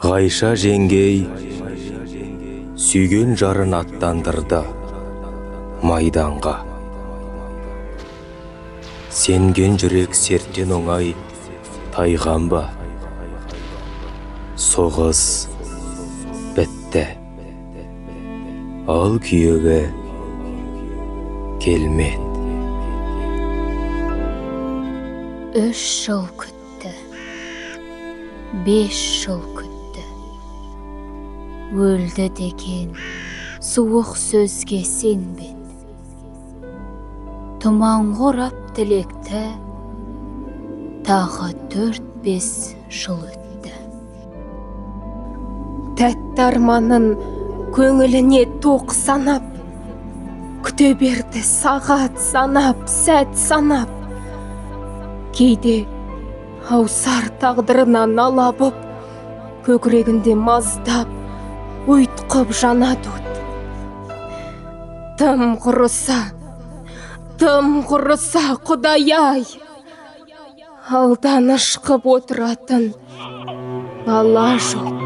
Ғайша жеңгей сүйген жарын аттандырды майданға. Сенген жүрек серттен оңай тайған ба? Соғыс бітті, ал күйеуі келмеді. 3 жыл күтті, 5 жыл күтті. Өлді деген суық сөзге сенбеді. Тұман қорап тілекті, тағы 4-5 жыл өтті. Тәтті арманын көңіліне тоқ санап, күте берді сағат санап, сәт санап. Кейде аусар тағдырынан алабып, көкірегінде маздап, ұйтқып жанады от. Тым құрыса Құдай-ай, алданыш қып отыратын бала жоқ.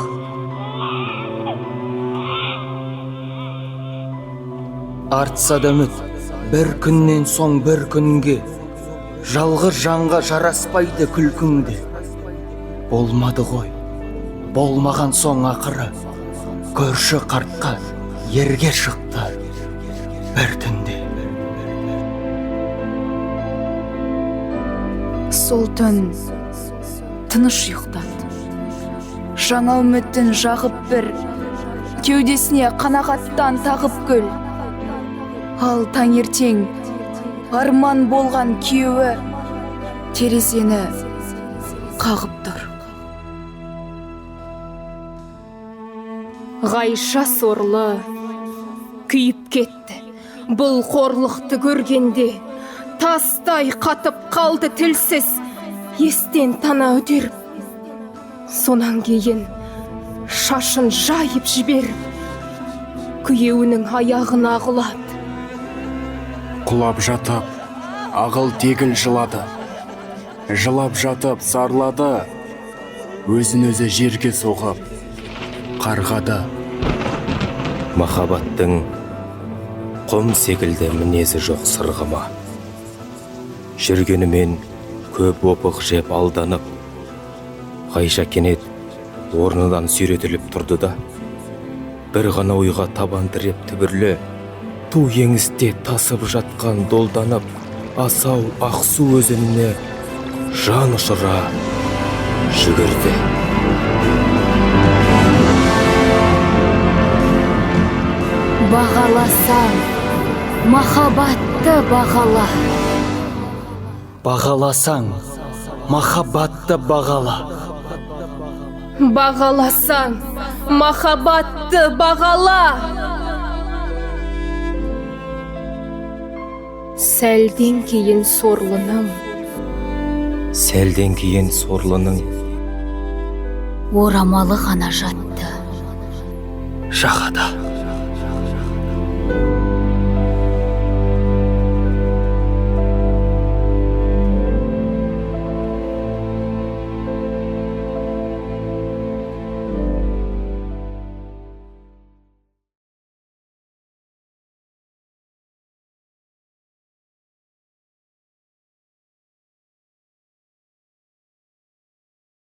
Артса да үміт бір күннен соң бір күнге, жалғыз жанға жараспайды күлкіңде. Болмады ғой, болмаған соң ақыры, көрші қартқа ерге шықты бір түнде. Сол түн тыныш ұйықтады. Жаңа үміттін жағып бір, кеудесіне қанағаттан тағып гүл. Ал таңертең арман болған күйеуі терезені қағып тұр. Ғайша сорлы күйіп кетті. Бұл қорлықты көргенде тастай қатып қалды тілсіз, естен тана өтеріп. Сонан кейін шашын жайып жіберіп, күйеуінің аяғына құлады. Құлап жатып, ағыл тегіл жылады. Жылап жатып зарлады, өзін өзі жерге соғып қарғады. Махаббаттың құм секілді мінезі жоқ сырғыма. Жүргенімен көп опық жеп алданып, Ғайша кенет орнынан сүйретіліп тұрды да, бір ғана ойға табан тіреп түбірлі, ту еңісте тасып жатқан долданып, асау ақсу өзеніне жан ұшыра жүгірді. Бағаласаң, махаббатты бағала. Бағаласаң, махаббатты бағала. Бағаласаң, махаббатты бағала. Сәлден кейін сорлының Орамалы ғана жатты жағада.